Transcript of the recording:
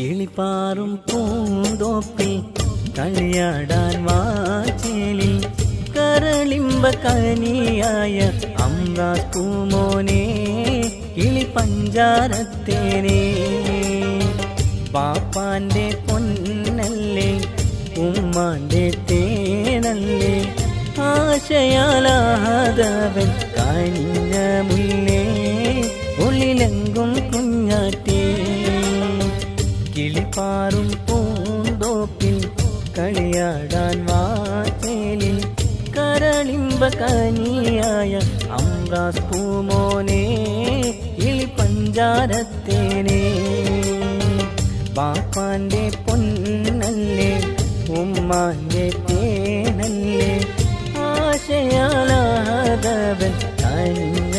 കിളിപ്പാറും പൂന്തോപ്പിൽ കളിയാടാൻ വാചേലിൽ കരളിമ്പ കനിയായ അമ്രാസ് പൂമോനെ കിളി പഞ്ചാരത്തേനെ പാപ്പാന്റെ പൊന്നല്ലേ ഉമ്മാന്റെ തേനല്ലേ ആശയാലാഹതവൻ കനിഞ്ഞ മുല്ലേ ഉള്ളിലെങ്കും കുഞ്ഞാറ്റേ കിളിപ്പാറും പൂന്തോപ്പിൽ കളിയാടാൻ വാചേലിൽ കരളിമ്പ കനിയായ അമ്രാസ് പൂമോനെ കിളി പഞ്ചാരത്തേനെ ബാപ്പാന്റെ പൊന്നല്ലേ ഉമ്മാന്റെ തേനല്ലേ ആശയാലാഹതവൻ കനിഞ്ഞ